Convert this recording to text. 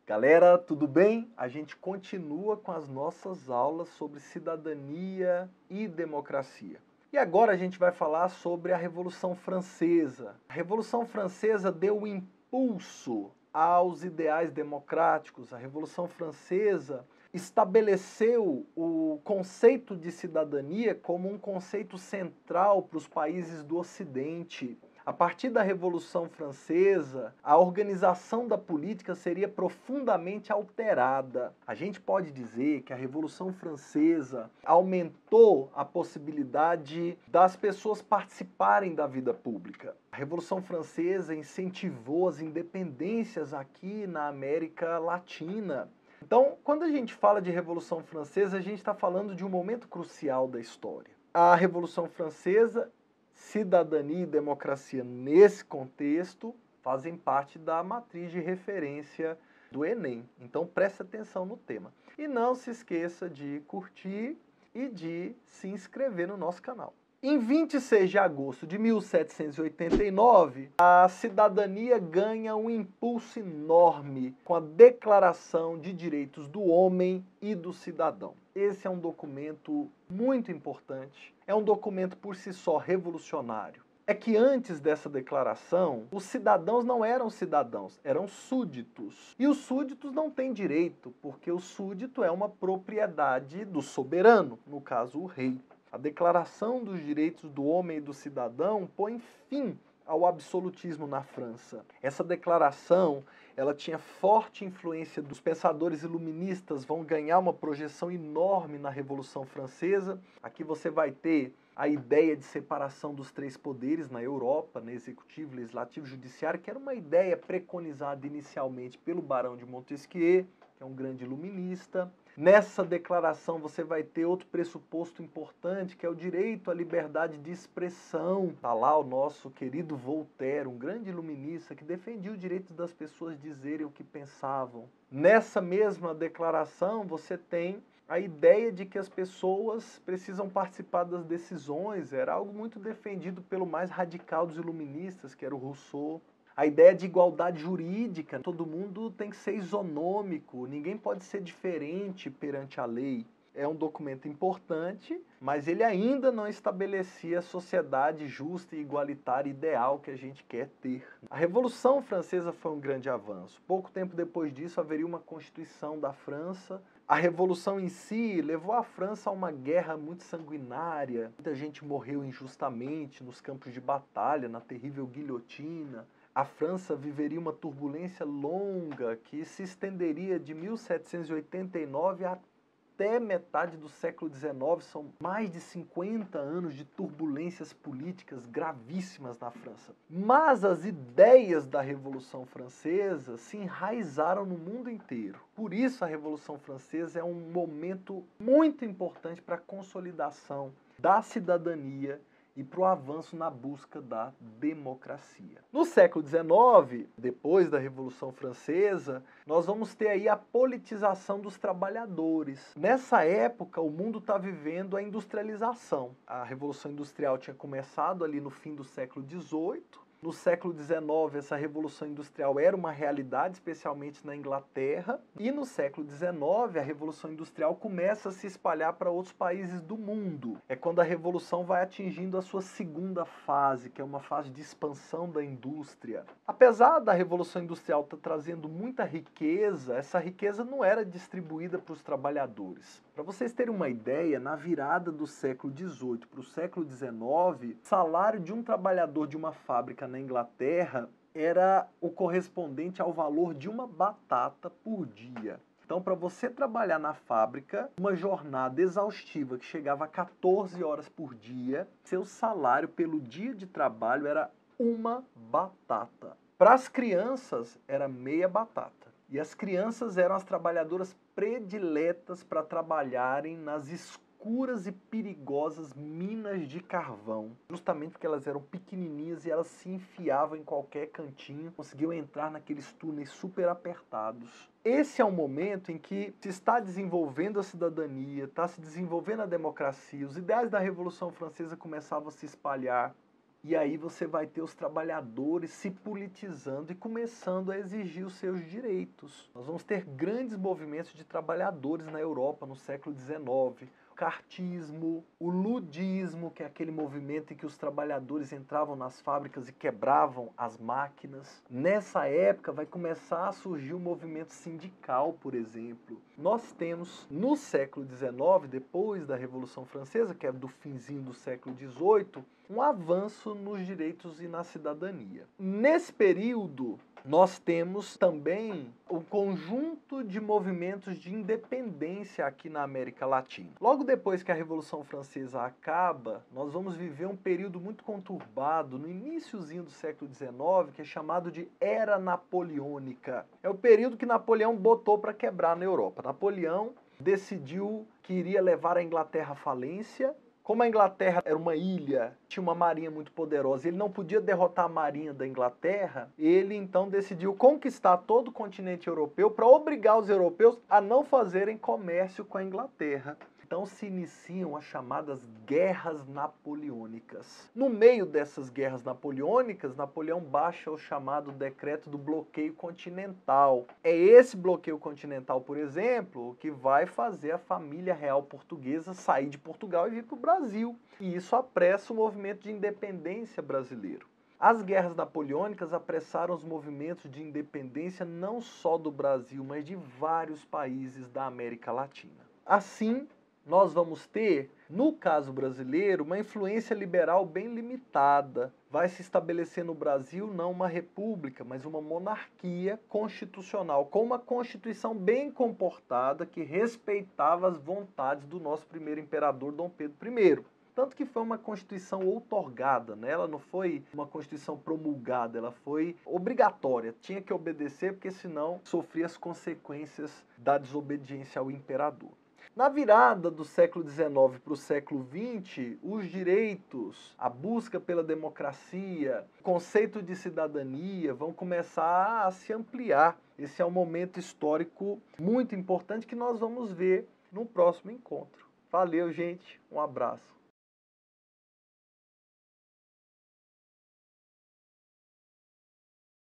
Galera, tudo bem? A gente continua com as nossas aulas sobre cidadania e democracia. E agora a gente vai falar sobre a Revolução Francesa. A Revolução Francesa deu impulso aos ideais democráticos. A Revolução Francesa estabeleceu o conceito de cidadania como um conceito central para os países do Ocidente. A partir da Revolução Francesa, a organização da política seria profundamente alterada. A gente pode dizer que a Revolução Francesa aumentou a possibilidade das pessoas participarem da vida pública. A Revolução Francesa incentivou as independências aqui na América Latina. Então, quando a gente fala de Revolução Francesa, a gente está falando de um momento crucial da história. A Revolução Francesa, cidadania e democracia nesse contexto fazem parte da matriz de referência do Enem. Então preste atenção no tema. E não se esqueça de curtir e de se inscrever no nosso canal. Em 26 de agosto de 1789, a cidadania ganha um impulso enorme com a Declaração de Direitos do Homem e do Cidadão. Esse é um documento muito importante, é um documento por si só revolucionário. É que antes dessa declaração, os cidadãos não eram cidadãos, eram súditos. E os súditos não têm direito, porque o súdito é uma propriedade do soberano, no caso o rei. A Declaração dos Direitos do Homem e do Cidadão põe fim ao absolutismo na França. Essa declaração, ela tinha forte influência dos pensadores iluministas, vão ganhar uma projeção enorme na Revolução Francesa. Aqui você vai ter a ideia de separação dos três poderes na Europa, né, executivo, legislativo e judiciário, que era uma ideia preconizada inicialmente pelo Barão de Montesquieu, que é um grande iluminista. Nessa declaração você vai ter outro pressuposto importante, que é o direito à liberdade de expressão. Está lá o nosso querido Voltaire, um grande iluminista que defendia o direito das pessoas dizerem o que pensavam. Nessa mesma declaração você tem a ideia de que as pessoas precisam participar das decisões. Era algo muito defendido pelo mais radical dos iluministas, que era o Rousseau. A ideia de igualdade jurídica, todo mundo tem que ser isonômico, ninguém pode ser diferente perante a lei. É um documento importante, mas ele ainda não estabelecia a sociedade justa e igualitária ideal que a gente quer ter. A Revolução Francesa foi um grande avanço. Pouco tempo depois disso haveria uma Constituição da França. A Revolução em si levou a França a uma guerra muito sanguinária. Muita gente morreu injustamente nos campos de batalha, na terrível guilhotina. A França viveria uma turbulência longa que se estenderia de 1789 até metade do século XIX. São mais de 50 anos de turbulências políticas gravíssimas na França. Mas as ideias da Revolução Francesa se enraizaram no mundo inteiro. Por isso a Revolução Francesa é um momento muito importante para a consolidação da cidadania e para o avanço na busca da democracia. No século XIX, depois da Revolução Francesa, nós vamos ter aí a politização dos trabalhadores. Nessa época, o mundo está vivendo a industrialização. A Revolução Industrial tinha começado ali no fim do século XVIII. No século XIX, essa Revolução Industrial era uma realidade, especialmente na Inglaterra. E no século XIX, a Revolução Industrial começa a se espalhar para outros países do mundo. É quando a Revolução vai atingindo a sua segunda fase, que é uma fase de expansão da indústria. Apesar da Revolução Industrial estar trazendo muita riqueza, essa riqueza não era distribuída para os trabalhadores. Para vocês terem uma ideia, na virada do século XVIII para o século XIX, o salário de um trabalhador de uma fábrica na Inglaterra era o correspondente ao valor de uma batata por dia. Então, para você trabalhar na fábrica, uma jornada exaustiva que chegava a 14 horas por dia, seu salário pelo dia de trabalho era uma batata. Para as crianças, era meia batata. E as crianças eram as trabalhadoras prediletas para trabalharem nas escuras e perigosas minas de carvão, justamente porque elas eram pequenininhas e elas se enfiavam em qualquer cantinho, conseguiam entrar naqueles túneis super apertados. Esse é um momento em que se está desenvolvendo a cidadania, está se desenvolvendo a democracia, os ideais da Revolução Francesa começavam a se espalhar. E aí você vai ter os trabalhadores se politizando e começando a exigir os seus direitos. Nós vamos ter grandes movimentos de trabalhadores na Europa no século XIX. O cartismo, o ludismo, que é aquele movimento em que os trabalhadores entravam nas fábricas e quebravam as máquinas. Nessa época vai começar a surgir o movimento sindical, por exemplo. Nós temos no século XIX, depois da Revolução Francesa, que é do finzinho do século XVIII, um avanço nos direitos e na cidadania. Nesse período, nós temos também um conjunto de movimentos de independência aqui na América Latina. Logo depois que a Revolução Francesa acaba, nós vamos viver um período muito conturbado no iniciozinho do século XIX, que é chamado de Era Napoleônica. É o período que Napoleão botou para quebrar na Europa. Napoleão decidiu que iria levar a Inglaterra à falência. Como a Inglaterra era uma ilha, tinha uma marinha muito poderosa, ele não podia derrotar a marinha da Inglaterra, ele então decidiu conquistar todo o continente europeu para obrigar os europeus a não fazerem comércio com a Inglaterra. Então se iniciam as chamadas Guerras Napoleônicas. No meio dessas guerras napoleônicas, Napoleão baixa o chamado Decreto do Bloqueio Continental. É esse bloqueio continental, por exemplo, que vai fazer a família real portuguesa sair de Portugal e vir para o Brasil. E isso apressa o movimento de independência brasileiro. As guerras napoleônicas apressaram os movimentos de independência não só do Brasil, mas de vários países da América Latina. Assim, nós vamos ter, no caso brasileiro, uma influência liberal bem limitada. Vai se estabelecer no Brasil não uma república, mas uma monarquia constitucional, com uma constituição bem comportada que respeitava as vontades do nosso primeiro imperador, Dom Pedro I. Tanto que foi uma constituição outorgada, né? Ela não foi uma constituição promulgada, ela foi obrigatória. Tinha que obedecer, porque senão sofria as consequências da desobediência ao imperador. Na virada do século XIX para o século XX, os direitos, a busca pela democracia, o conceito de cidadania vão começar a se ampliar. Esse é um momento histórico muito importante que nós vamos ver no próximo encontro. Valeu, gente. Um abraço.